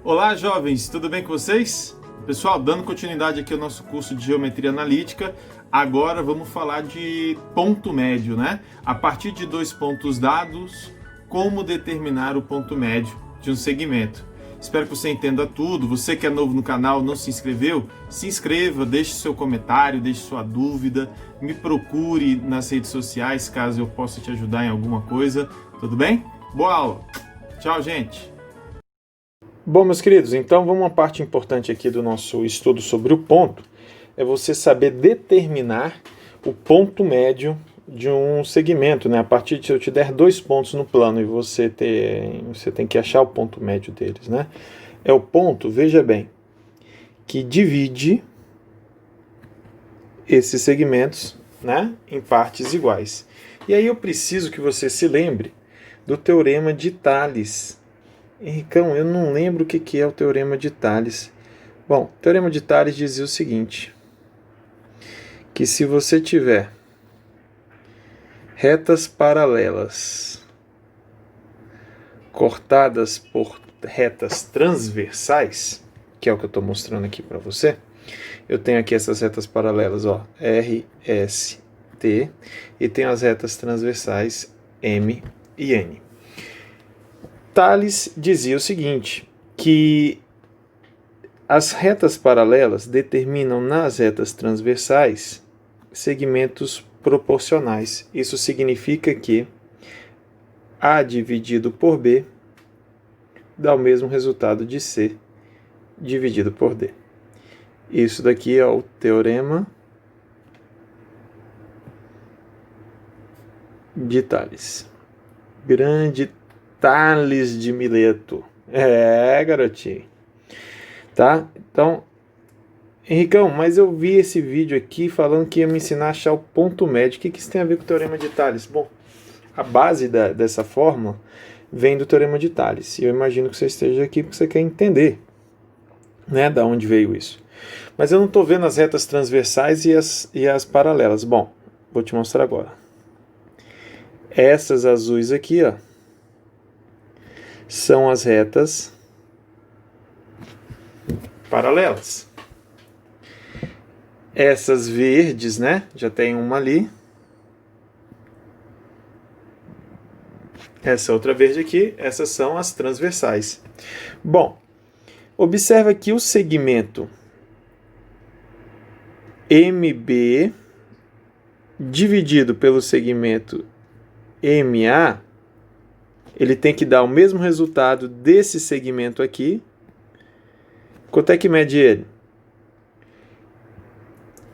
Olá, jovens, tudo bem com vocês? Pessoal, dando continuidade aqui ao nosso curso de Geometria Analítica, agora vamos falar de ponto médio, né? A partir de dois pontos dados, como determinar o ponto médio de um segmento. Espero que você entenda tudo. Você que é novo no canal, não se inscreveu? Se inscreva, deixe seu comentário, deixe sua dúvida, me procure nas redes sociais caso eu possa te ajudar em alguma coisa, tudo bem? Boa aula! Tchau, gente! Bom, meus queridos, então vamos uma parte importante aqui do nosso estudo sobre o ponto, é você saber determinar o ponto médio de um segmento, né? A partir de se eu te der dois pontos no plano e você tem que achar o ponto médio deles, né? É o ponto, veja bem, que divide esses segmentos, né, em partes iguais. E aí eu preciso que você se lembre do teorema de Tales. Henricão, eu não lembro o que é o teorema de Tales. Bom, o teorema de Tales dizia o seguinte, que se você tiver retas paralelas cortadas por retas transversais, que é o que eu estou mostrando aqui para você, eu tenho aqui essas retas paralelas, ó, R, S, T, e tenho as retas transversais M e N. Tales dizia o seguinte, que as retas paralelas determinam nas retas transversais segmentos proporcionais. Isso significa que A dividido por B dá o mesmo resultado de C dividido por D. Isso daqui é o teorema de Tales. Grande Tales de Mileto. Garotinho. Tá? Então, Henricão, mas eu vi esse vídeo aqui falando que ia me ensinar a achar o ponto médio. O que isso tem a ver com o teorema de Tales? Bom, a base dessa fórmula vem do teorema de Tales. E eu imagino que você esteja aqui porque você quer entender, né, da onde veio isso. Mas eu não estou vendo as retas transversais e as paralelas. Bom, vou te mostrar agora. Essas azuis aqui, ó, são as retas paralelas. Essas verdes, né? Já tem uma ali. Essa outra verde aqui, essas são as transversais. Bom, observa que o segmento MB dividido pelo segmento MA, ele tem que dar o mesmo resultado desse segmento aqui. Quanto é que mede ele?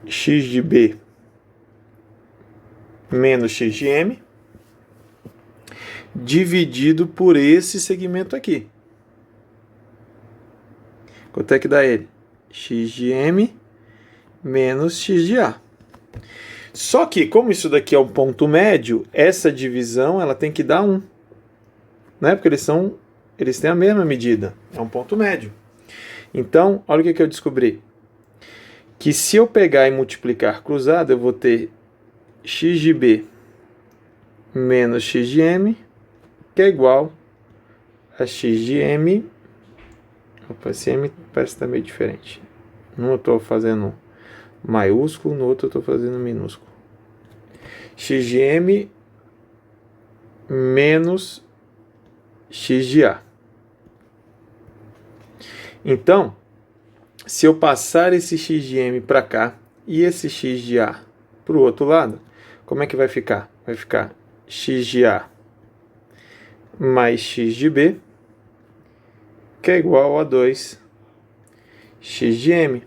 X de B menos X de M dividido por esse segmento aqui. Quanto é que dá ele? X de M menos X de A. Só que, como isso daqui é um ponto médio, essa divisão ela tem que dar 1. Né? Porque eles têm a mesma medida. É um ponto médio. Então, olha o que eu descobri. Que se eu pegar e multiplicar cruzado, eu vou ter x de B menos x de M, que é igual a x de M. Opa, esse M parece estar meio diferente. Num eu estou fazendo maiúsculo, no outro eu estou fazendo minúsculo. X de M menos x de A. Então, se eu passar esse x de M para cá e esse x de A para o outro lado, como é que vai ficar? Vai ficar x de A mais x de B, que é igual a 2x de M.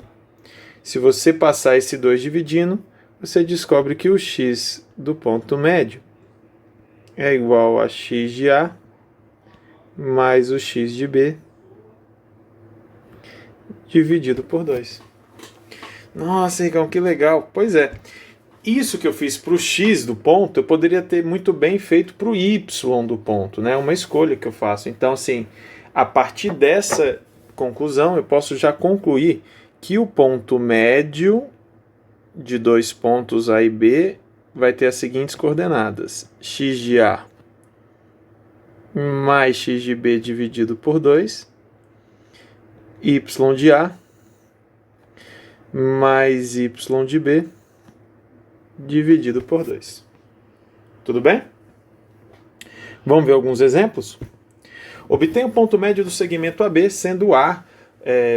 Se você passar esse 2 dividindo, você descobre que o x do ponto médio é igual a x de A mais o x de B dividido por 2. Nossa, Ricão, que legal. Pois é, isso que eu fiz para o x do ponto, eu poderia ter muito bem feito para o y do ponto, né? Uma escolha que eu faço. Então, assim, a partir dessa conclusão, eu posso já concluir que o ponto médio de dois pontos A e B vai ter as seguintes coordenadas. X de A mais x de B dividido por 2 y de A mais y de B dividido por 2. Tudo bem? Vamos ver alguns exemplos? Obtenha o ponto médio do segmento AB, sendo A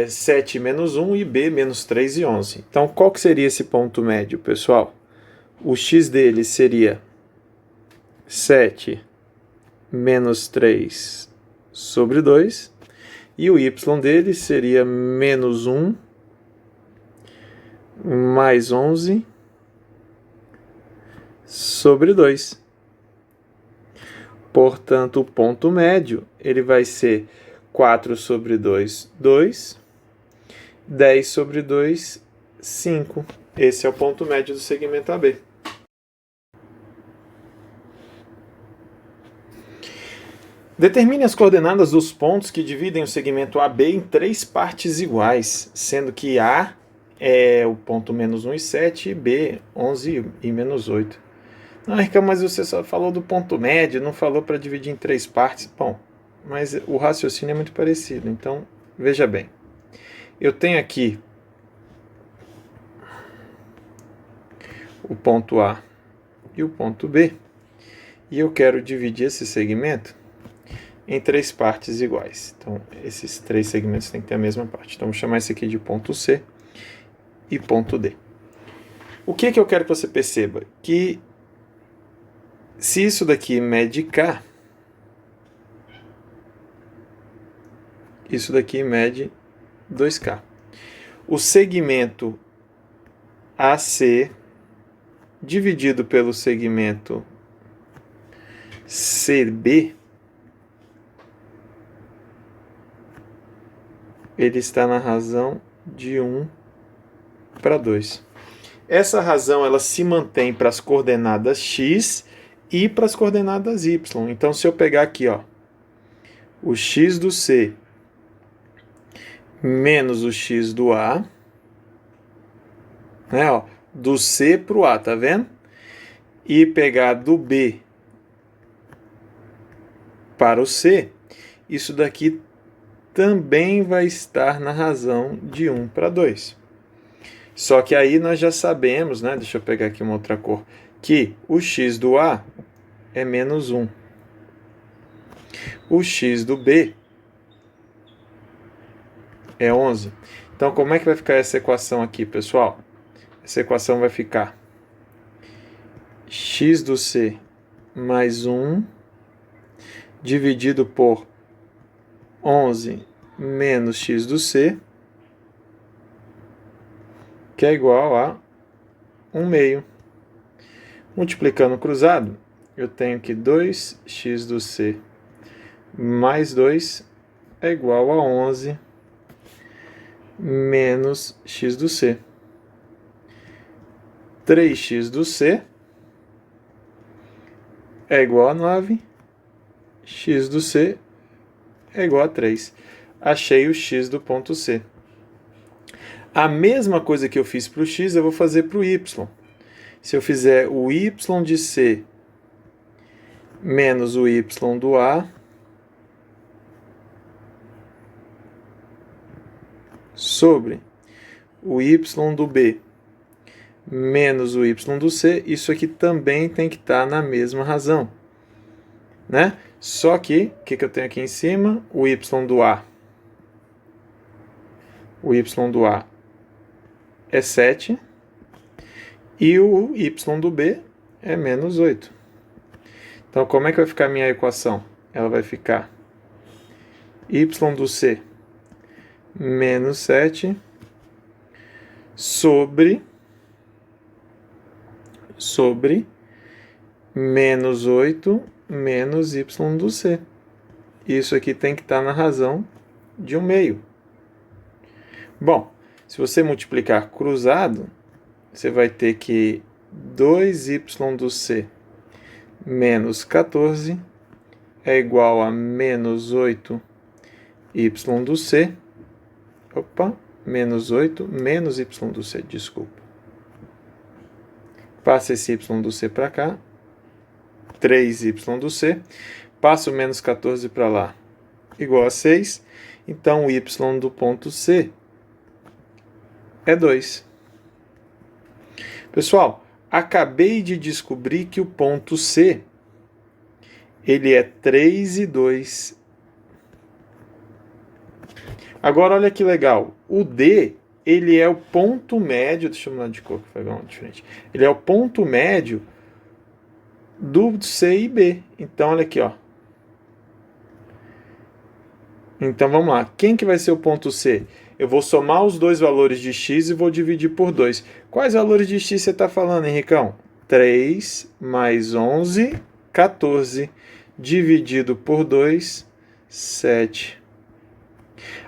7 menos 1 e B menos 3 e 11. Então, qual que seria esse ponto médio, pessoal? O x dele seria 7 menos 3 sobre 2, e o y dele seria menos 1 mais 11 sobre 2. Portanto, o ponto médio ele vai ser 4 sobre 2, 2, 10 sobre 2, 5. Esse é o ponto médio do segmento AB. Determine as coordenadas dos pontos que dividem o segmento AB em 3 partes iguais, sendo que A é o ponto menos 1 e 7 e B 11 e menos 8. Não, Ricardo, mas você só falou do ponto médio, não falou para dividir em 3 partes. Bom, mas o raciocínio é muito parecido, então veja bem. Eu tenho aqui o ponto A e o ponto B, e eu quero dividir esse segmento em 3 partes iguais. Então, esses 3 segmentos têm que ter a mesma parte. Então, vou chamar esse aqui de ponto C e ponto D. O que eu quero que você perceba? Que se isso daqui mede K, isso daqui mede 2K. O segmento AC dividido pelo segmento CB, ele está na razão de 1 para 2. Essa razão ela se mantém para as coordenadas x e para as coordenadas y. Então, se eu pegar aqui, ó, o x do C menos o x do A, né, ó, do C para o A, tá vendo? E pegar do B para o C, isso daqui também vai estar na razão de 1 para 2. Só que aí nós já sabemos, né? Deixa eu pegar aqui uma outra cor, que o x do A é menos 1. O x do B é 11. Então, como é que vai ficar essa equação aqui, pessoal? Essa equação vai ficar x do C mais 1 dividido por 11 menos x do C, que é igual a 1 meio. Multiplicando cruzado, eu tenho que 2x do C mais 2 é igual a 11 menos x do C. 3x do C é igual a 9, x do C é igual a 3. Achei o x do ponto C. A mesma coisa que eu fiz para o x, eu vou fazer para o y. Se eu fizer o y de C menos o y do A sobre o y do B menos o y do C, isso aqui também tem que estar na mesma razão, né? Só que, o que eu tenho aqui em cima? O y do A. O y do A é 7 e o y do B é menos 8. Então, como é que vai ficar a minha equação? Ela vai ficar y do C menos 7 sobre menos 8 menos y do C. Isso aqui tem que estar na razão de 1 meio. Bom, se você multiplicar cruzado, você vai ter que 2y do C menos 14 é igual a menos 8y do C. Menos 8 menos y do C, desculpa. Passa esse y do C para cá, 3y do C, passa o menos 14 para lá, igual a 6, Então, o y do ponto C é 2. Pessoal, acabei de descobrir que o ponto C ele é 3 e 2. Agora, olha que legal. O D, ele é o ponto médio... Deixa eu mudar de cor, que vai ficar diferente. Ele é o ponto médio do C e B. Então, olha aqui, ó. Então, vamos lá. Quem que vai ser o ponto C? Eu vou somar os dois valores de x e vou dividir por 2. Quais valores de x você está falando, Henricão? 3 mais 11, 14. Dividido por 2, 7.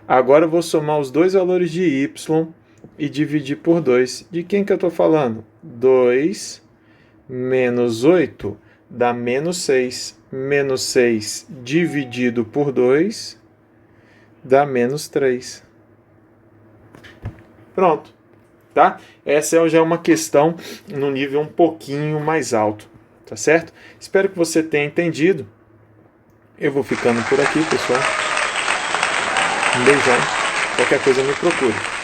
Agora eu vou somar os dois valores de y e dividir por 2. De quem que eu estou falando? 2 menos 8 dá menos 6. Menos 6 dividido por 2 dá menos 3. Pronto. Tá? Essa já é uma questão no nível um pouquinho mais alto. Tá certo? Espero que você tenha entendido. Eu vou ficando por aqui, pessoal. Um beijão. Qualquer coisa me procure.